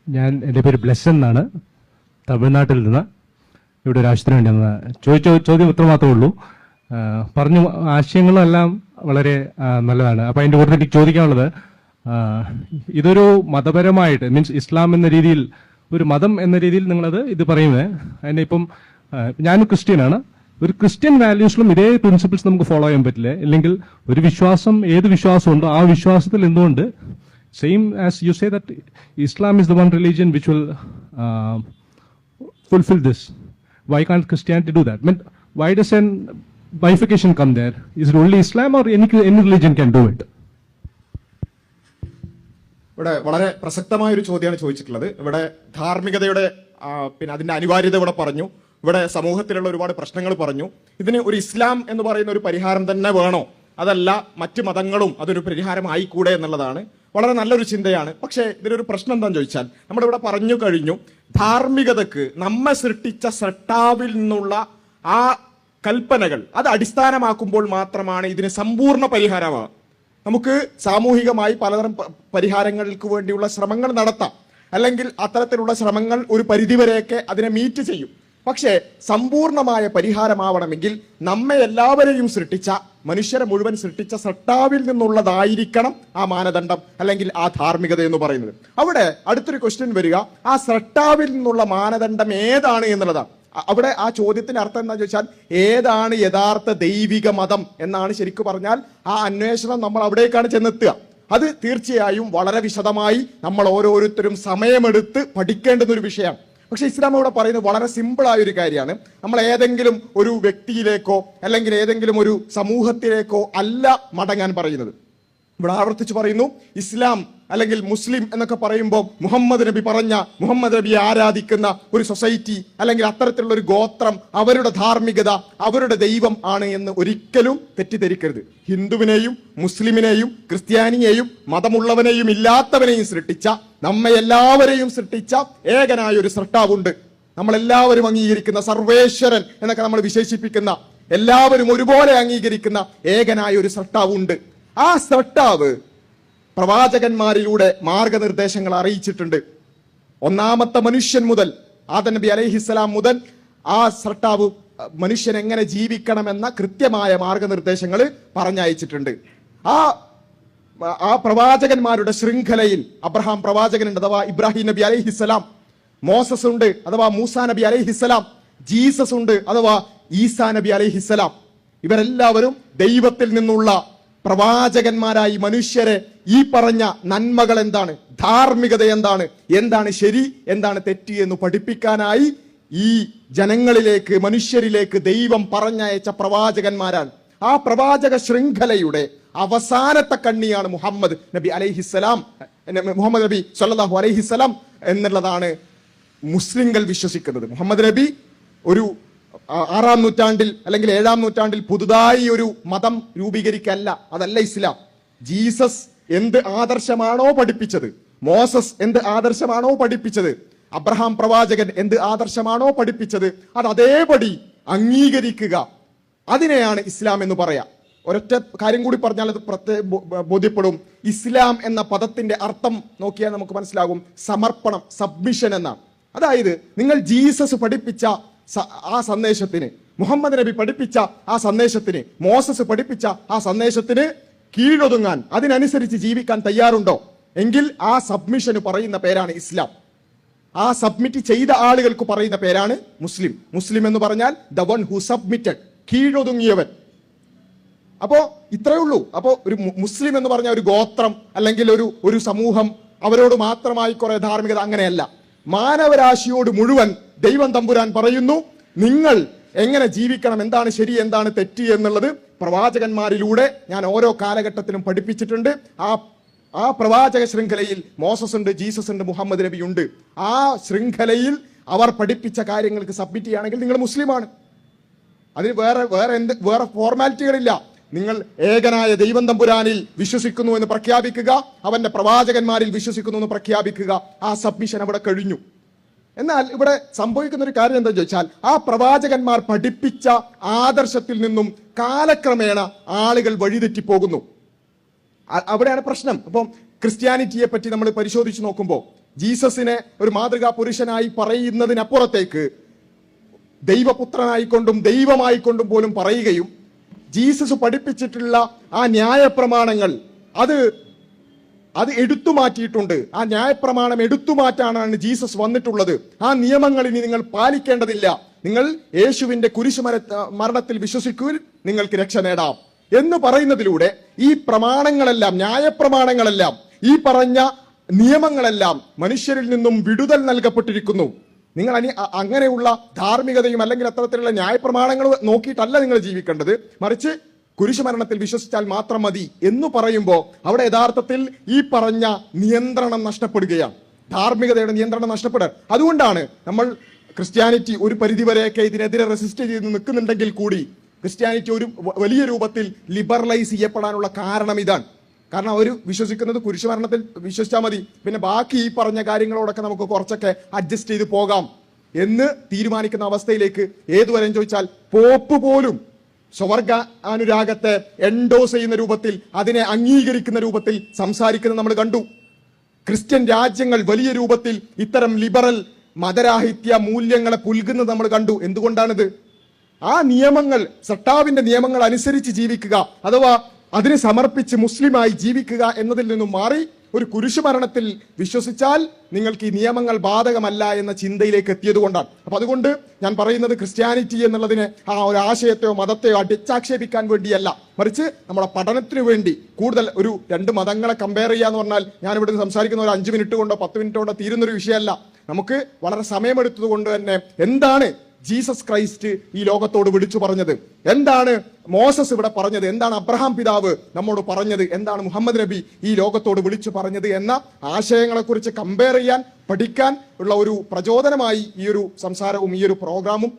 എൻ്റെ പേര് ബ്ലെസ് എന്നാണ്, തമിഴ്നാട്ടിൽ നിന്ന് ഇവിടെ ഒരു ആവശ്യത്തിന് വേണ്ടി വന്നത്. ചോദ്യം ഇത്ര മാത്രമേ ഉള്ളൂ. പറഞ്ഞു ആശയങ്ങളെല്ലാം വളരെ നല്ലതാണ്. അപ്പം അതിൻ്റെ കൂടുതൽ എനിക്ക് ചോദിക്കാനുള്ളത്, ഇതൊരു മതപരമായിട്ട് മീൻസ് ഇസ്ലാം എന്ന രീതിയിൽ ഒരു മതം എന്ന രീതിയിൽ നിങ്ങളത് ഇത് പറയുന്നത്, അതിനെ ഇപ്പം ഞാനും ക്രിസ്ത്യനാണ്, ഒരു ക്രിസ്ത്യൻ വാല്യൂസിലും ഇതേ പ്രിൻസിപ്പിൾസ് നമുക്ക് ഫോളോ ചെയ്യാൻ പറ്റില്ല. ഇല്ലെങ്കിൽ ഒരു വിശ്വാസം ഏത് വിശ്വാസമുണ്ടോ ആ വിശ്വാസത്തിൽ എന്തുകൊണ്ട് same as you say that Islam is the one religion which will fulfill this, why can't Christianity do that? I mean, why does an bifurcation come there? Is it only Islam or any religion can do it? ഇവിടെ വളരെ പ്രസക്തമായ ഒരു ചോദ്യമാണ് ചോദിച്ചിട്ടുള്ളത്. ഇവിടെ ധാർമ്മികതയുടെ പിന്നെ അതിന്റെ അനിവാര്യത ഇവിടെ പറഞ്ഞു. ഇവിടെ സമൂഹത്തിലുള്ള ഒരുപാട് പ്രശ്നങ്ങൾ പറഞ്ഞു. ഇതിന് ഒരു ഇസ്ലാം എന്ന് പറയുന്ന ഒരു പരിഹാരം തന്നെ വേണോ, അതല്ല മറ്റ് മതങ്ങളും അതൊരു പരിഹാരമായിക്കൂടെ എന്നുള്ളതാണ്. വളരെ നല്ലൊരു ചിന്തയാണ്. പക്ഷേ ഇതിനൊരു പ്രശ്നം എന്താണെന്ന് ചോദിച്ചാൽ, നമ്മളിവിടെ പറഞ്ഞു കഴിഞ്ഞു, ധാർമ്മികതക്ക് നമ്മെ സൃഷ്ടിച്ച സൃഷ്ടാവിൽ നിന്നുള്ള ആ കൽപ്പനകൾ അത് അടിസ്ഥാനമാക്കുമ്പോൾ മാത്രമാണ് ഇതിന് സമ്പൂർണ്ണ പരിഹാരമാകുക. നമുക്ക് സാമൂഹികമായി പലതരം പരിഹാരങ്ങൾക്ക് വേണ്ടിയുള്ള ശ്രമങ്ങൾ നടത്താം, അല്ലെങ്കിൽ അത്തരത്തിലുള്ള ശ്രമങ്ങൾ ഒരു പരിധിവരെയൊക്കെ അതിനെ മീറ്റ് ചെയ്യും. പക്ഷേ സമ്പൂർണമായ പരിഹാരമാവണമെങ്കിൽ നമ്മെ എല്ലാവരെയും സൃഷ്ടിച്ച, മനുഷ്യരെ മുഴുവൻ സൃഷ്ടിച്ച സൃഷ്ടാവിൽ നിന്നുള്ളതായിരിക്കണം ആ മാനദണ്ഡം, അല്ലെങ്കിൽ ആ ധാർമ്മികത എന്ന് പറയുന്നത്. അവിടെ അടുത്തൊരു ക്വസ്റ്റ്യൻ വരിക, ആ സൃഷ്ടാവിൽ നിന്നുള്ള മാനദണ്ഡം ഏതാണ് എന്നുള്ളതാണ്. അവിടെ ആ ചോദ്യത്തിന്റെ അർത്ഥം എന്താണെന്ന് ചോദിച്ചാൽ, ഏതാണ് യഥാർത്ഥ ദൈവിക മതം എന്നാണ് ശരിക്കും പറഞ്ഞാൽ ആ അന്വേഷണം നമ്മൾ അവിടേക്കാണ് ചെന്നെത്തുക. അത് തീർച്ചയായും വളരെ വിശദമായി നമ്മൾ ഓരോരുത്തരും സമയമെടുത്ത് പഠിക്കേണ്ടുന്ന ഒരു വിഷയമാണ്. പക്ഷെ ഇസ്ലാം ഇവിടെ പറയുന്നത് വളരെ സിമ്പിളായ ഒരു കാര്യമാണ്. നമ്മൾ ഏതെങ്കിലും ഒരു വ്യക്തിയിലേക്കോ അല്ലെങ്കിൽ ഏതെങ്കിലും ഒരു സമൂഹത്തിലേക്കോ അല്ല മടങ്ങാൻ പറയുന്നത്. ഇവിടെ ആവർത്തിച്ച് പറയുന്നു, ഇസ്ലാം അല്ലെങ്കിൽ മുസ്ലിം എന്നൊക്കെ പറയുമ്പോൾ മുഹമ്മദ് നബി പറഞ്ഞ, മുഹമ്മദ് നബിയെ ആരാധിക്കുന്ന ഒരു സൊസൈറ്റി അല്ലെങ്കിൽ അത്തരത്തിലുള്ള ഒരു ഗോത്രം, അവരുടെ ധാർമ്മികത, അവരുടെ ദൈവം ആണ് എന്ന് ഒരിക്കലും തെറ്റിദ്ധരിക്കരുത്. ഹിന്ദുവിനെയും മുസ്ലിമിനെയും ക്രിസ്ത്യാനിയെയും മതമുള്ളവനെയും ഇല്ലാത്തവനെയും സൃഷ്ടിച്ച, നമ്മെ എല്ലാവരെയും സൃഷ്ടിച്ച ഏകനായ ഒരു സൃഷ്ടാവുണ്ട്. നമ്മളെല്ലാവരും അംഗീകരിക്കുന്ന സർവേശ്വരൻ എന്നൊക്കെ നമ്മൾ വിശേഷിപ്പിക്കുന്ന, എല്ലാവരും ഒരുപോലെ അംഗീകരിക്കുന്ന ഏകനായ ഒരു സൃഷ്ടാവുണ്ട്. ആ സൃഷ്ടാവ് പ്രവാചകന്മാരിലൂടെ മാർഗനിർദ്ദേശങ്ങൾ അറിയിച്ചിട്ടുണ്ട്. ഒന്നാമത്തെ മനുഷ്യൻ മുതൽ, ആദം നബി അലൈഹിസ്സലാം മുതൽ ആ സൃഷ്ടാവ് മനുഷ്യൻ എങ്ങനെ ജീവിക്കണമെന്ന കൃത്യമായ മാർഗനിർദ്ദേശങ്ങൾ പറഞ്ഞയച്ചിട്ടുണ്ട്. ആ പ്രവാചകന്മാരുടെ ശൃംഖലയിൽ അബ്രഹാം പ്രവാചകനുണ്ട്, അഥവാ ഇബ്രാഹിം നബി അലൈഹിസ്സലാം, മോസസ് ഉണ്ട് അഥവാ മൂസാ നബി അലൈഹിസ്സലാം, ജീസസ് ഉണ്ട് അഥവാ ഈസാ നബി അലൈഹിസ്സലാം. ഇവരെല്ലാവരും ദൈവത്തിൽ നിന്നുള്ള പ്രവാചകന്മാരായി മനുഷ്യരെ ഈ പറഞ്ഞ നന്മകൾ എന്താണ്, ധാർമ്മികത എന്താണ്, എന്താണ് ശരി, എന്താണ് തെറ്റ് എന്ന് പഠിപ്പിക്കാനായി ഈ ജനങ്ങളിലേക്ക്, മനുഷ്യരിലേക്ക് ദൈവം പറഞ്ഞയച്ച പ്രവാചകന്മാരാണ്. ആ പ്രവാചക ശൃംഖലയുടെ അവസാനത്തെ കണ്ണിയാണ് മുഹമ്മദ് നബി അലൈഹിസ്സലാം, മുഹമ്മദ് നബി സല്ലല്ലാഹു അലൈഹിസ്സലാം എന്നുള്ളതാണ് മുസ്ലിങ്ങൾ വിശ്വസിക്കുന്നത്. മുഹമ്മദ് നബി ഒരു 6-ാം നൂറ്റാണ്ടിൽ അല്ലെങ്കിൽ 7-ാം നൂറ്റാണ്ടിൽ പുതുതായി ഒരു മതം രൂപീകരിക്കല്ല, അതല്ല ഇസ്ലാം. ജീസസ് എന്ത് ആദർശമാണോ പഠിപ്പിച്ചത്, മോസസ് എന്ത് ആദർശമാണോ പഠിപ്പിച്ചത്, അബ്രഹാം പ്രവാചകൻ എന്ത് ആദർശമാണോ പഠിപ്പിച്ചത്, അത് അതേപടി അംഗീകരിക്കുക, അതിനെയാണ് ഇസ്ലാം എന്ന് പറയാം. ഒരൊറ്റ കാര്യം കൂടി പറഞ്ഞാൽ അത് ബോധ്യപ്പെടും. ഇസ്ലാം എന്ന പദത്തിന്റെ അർത്ഥം നോക്കിയാൽ നമുക്ക് മനസ്സിലാകും, സമർപ്പണം, സബ്മിഷൻ എന്നാണ്. അതായത് നിങ്ങൾ ജീസസ് പഠിപ്പിച്ച ആ സന്ദേശത്തിന്, മുഹമ്മദ് നബി പഠിപ്പിച്ച ആ സന്ദേശത്തിന്, മോസസ് പഠിപ്പിച്ച ആ സന്ദേശത്തിന് കീഴൊതുങ്ങാൻ, അതിനനുസരിച്ച് ജീവിക്കാൻ തയ്യാറുണ്ടോ എങ്കിൽ ആ സബ്മിഷന് പറയുന്ന പേരാണ് ഇസ്ലാം. ആ സബ്മിറ്റ് ചെയ്ത ആളുകൾക്ക് പറയുന്ന പേരാണ് മുസ്ലിം. മുസ്ലിം എന്ന് പറഞ്ഞാൽ ദ വൺ ഹു സബ്മിറ്റഡ്, കീഴൊതുങ്ങിയവൻ. അപ്പോ ഇത്രയേ ഉള്ളൂ. അപ്പോ ഒരു മുസ്ലിം എന്ന് പറഞ്ഞ ഒരു ഗോത്രം അല്ലെങ്കിൽ ഒരു സമൂഹം, അവരോട് മാത്രമായി കുറെ ധാർമ്മികത, അങ്ങനെയല്ല. മാനവരാശിയോട് മുഴുവൻ ദൈവം തമ്പുരാൻ പറയുന്നു, നിങ്ങൾ എങ്ങനെ ജീവിക്കണം, എന്താണ് ശരി, എന്താണ് തെറ്റ് എന്നുള്ളത് പ്രവാചകന്മാരിലൂടെ ഞാൻ ഓരോ കാലഘട്ടത്തിലും പഠിപ്പിച്ചിട്ടുണ്ട്. ആ പ്രവാചക ശൃംഖലയിൽ മോസസ് ഉണ്ട്, ജീസസ് ഉണ്ട്, മുഹമ്മദ് നബി ഉണ്ട്. ആ ശൃംഖലയിൽ അവർ പഠിപ്പിച്ച കാര്യങ്ങൾക്ക് സബ്മിറ്റ് ചെയ്യുകയാണെങ്കിൽ നിങ്ങൾ മുസ്ലിമാണ്. അതിന് വേറെ ഫോർമാലിറ്റികളില്ല. നിങ്ങൾ ഏകനായ ദൈവം തമ്പുരാനിൽ വിശ്വസിക്കുന്നു എന്ന് പ്രഖ്യാപിക്കുക, അവന്റെ പ്രവാചകന്മാരിൽ വിശ്വസിക്കുന്നു എന്ന് പ്രഖ്യാപിക്കുക. ആ സബ്മിഷൻ അവിടെ കഴിഞ്ഞു. എന്നാൽ ഇവിടെ സംഭവിക്കുന്ന ഒരു കാര്യം എന്താ ചോദിച്ചാൽ, ആ പ്രവാചകന്മാർ പഠിപ്പിച്ച ആദർശത്തിൽ നിന്നും കാലക്രമേണ ആളുകൾ വഴിതെറ്റിപ്പോകുന്നു. അവിടെയാണ് പ്രശ്നം. അപ്പം ക്രിസ്ത്യാനിറ്റിയെ പറ്റി നമ്മൾ പരിശോധിച്ച് നോക്കുമ്പോൾ ജീസസിനെ ഒരു മാതൃകാ പുരുഷനായി പറയുന്നതിനപ്പുറത്തേക്ക് ദൈവപുത്രനായിക്കൊണ്ടും ദൈവമായിക്കൊണ്ടും പോലും പറയുകയും ജീസസ് പഠിപ്പിച്ചിട്ടുള്ള ആ ന്യായപ്രമാണങ്ങൾ അത് എടുത്തു മാറ്റിയിട്ടുണ്ട്. ആ ന്യായപ്രമാണം എടുത്തു മാറ്റാനാണ് ജീസസ് വന്നിട്ടുള്ളത്. ആ നിയമങ്ങൾ ഇനി നിങ്ങൾ പാലിക്കേണ്ടതില്ല, നിങ്ങൾ യേശുവിന്റെ മരണത്തിൽ വിശ്വസിക്കുവിൻ, നിങ്ങൾക്ക് രക്ഷ നേടാം എന്ന് പറയുന്നതിലൂടെ ഈ പ്രമാണങ്ങളെല്ലാം, ന്യായപ്രമാണങ്ങളെല്ലാം, ഈ പറഞ്ഞ നിയമങ്ങളെല്ലാം മനുഷ്യരിൽ നിന്നും വിടുതൽ നൽകപ്പെട്ടിരിക്കുന്നു. നിങ്ങൾ അങ്ങനെയുള്ള ധാർമ്മികതയും അല്ലെങ്കിൽ അത്തരത്തിലുള്ള ന്യായപ്രമാണങ്ങൾ നോക്കിയിട്ടല്ല നിങ്ങൾ ജീവിക്കേണ്ടത്, മറിച്ച് കുരിശുമരണത്തിൽ വിശ്വസിച്ചാൽ മാത്രം മതി എന്ന് പറയുമ്പോൾ അവിടെ യഥാർത്ഥത്തിൽ ഈ പറഞ്ഞ നിയന്ത്രണം നഷ്ടപ്പെടുകയാണ്, ധാർമ്മികതയുടെ നിയന്ത്രണം നഷ്ടപ്പെടുക. അതുകൊണ്ടാണ് നമ്മൾ ക്രിസ്ത്യാനിറ്റി ഒരു പരിധിവരെയൊക്കെ ഇതിനെതിരെ റെസിസ്റ്റ് ചെയ്ത് നിൽക്കുന്നുണ്ടെങ്കിൽ കൂടി ക്രിസ്ത്യാനിറ്റി ഒരു വലിയ രൂപത്തിൽ ലിബറലൈസ് ചെയ്യപ്പെടാനുള്ള കാരണം ഇതാണ്. കാരണം അവർ വിശ്വസിക്കുന്നത് കുരിശുമരണത്തിൽ വിശ്വസിച്ചാൽ മതി, പിന്നെ ബാക്കി ഈ പറഞ്ഞ കാര്യങ്ങളോടൊക്കെ നമുക്ക് കുറച്ചൊക്കെ അഡ്ജസ്റ്റ് ചെയ്ത് പോകാം എന്ന് തീരുമാനിക്കുന്ന അവസ്ഥയിലേക്ക് ഏതുവരെ ചോദിച്ചാൽ പോപ്പ് പോലും സ്വർഗ അനുരാഗത്തെ എൻഡോസ് ചെയ്യുന്ന രൂപത്തിൽ, അതിനെ അംഗീകരിക്കുന്ന രൂപത്തിൽ സംസാരിക്കുന്നത് നമ്മൾ കണ്ടു. ക്രിസ്ത്യൻ രാജ്യങ്ങൾ വലിയ രൂപത്തിൽ ഇത്തരം ലിബറൽ മതരാഹിത്യ മൂല്യങ്ങളെ പുൽകുന്നത് നമ്മൾ കണ്ടു. എന്തുകൊണ്ടാണിത്? ആ നിയമങ്ങൾ, സട്ടാവിന്റെ നിയമങ്ങൾ അനുസരിച്ച് ജീവിക്കുക, അഥവാ അതിനെ സമർപ്പിച്ച് മുസ്ലിമായി ജീവിക്കുക എന്നതിൽ നിന്നും മാറി ഒരു കുരിശുമരണത്തിൽ വിശ്വസിച്ചാൽ നിങ്ങൾക്ക് ഈ നിയമങ്ങൾ ബാധകമല്ല എന്ന ചിന്തയിലേക്ക് എത്തിയത് കൊണ്ടാണ്. അപ്പൊ അതുകൊണ്ട് ഞാൻ പറയുന്നത് ക്രിസ്ത്യാനിറ്റി എന്നുള്ളതിനെ ആ ഒരു ആശയത്തെയോ മതത്തെയോ അടിച്ചാക്ഷേപിക്കാൻ വേണ്ടിയല്ല, മറിച്ച് നമ്മുടെ പഠനത്തിന് വേണ്ടി കൂടുതൽ ഒരു രണ്ട് മതങ്ങളെ കമ്പയർ ചെയ്യാന്ന് പറഞ്ഞാൽ ഞാൻ ഇവിടെ സംസാരിക്കുന്ന ഒരു 5 മിനിറ്റ് കൊണ്ടോ 10 മിനിറ്റ് കൊണ്ടോ തീരുന്നൊരു വിഷയമല്ല. നമുക്ക് വളരെ സമയമെടുത്തത് കൊണ്ട് തന്നെ എന്താണ് ജീസസ് ക്രൈസ്റ്റ് ഈ ലോകത്തോട് വിളിച്ചു പറഞ്ഞത്, എന്താണ് മോസസ് ഇവിടെ പറഞ്ഞത്, എന്താണ് അബ്രഹാം പിതാവ് നമ്മോട് പറഞ്ഞത്, എന്താണ് മുഹമ്മദ് നബി ഈ ലോകത്തോട് വിളിച്ചു പറഞ്ഞത് എന്ന ആശയങ്ങളെക്കുറിച്ച് കമ്പയർ ചെയ്യാൻ, പഠിക്കാൻ ഉള്ള ഒരു പ്രചോദനമായി ഈ ഒരു സംസാരവും ഈ ഒരു പ്രോഗ്രാമും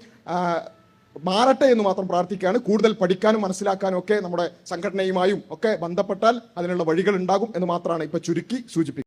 മാറട്ടെ എന്ന് മാത്രം പ്രാർത്ഥിക്കുകയാണ്. കൂടുതൽ പഠിക്കാനും മനസ്സിലാക്കാനും ഒക്കെ നമ്മുടെ സംഘടനയുമായും ഒക്കെ ബന്ധപ്പെട്ടാൽ അതിനുള്ള വഴികൾ ഉണ്ടാകും എന്ന് മാത്രമാണ് ഇപ്പൊ ചുരുക്കി സൂചിപ്പിക്കുന്നത്.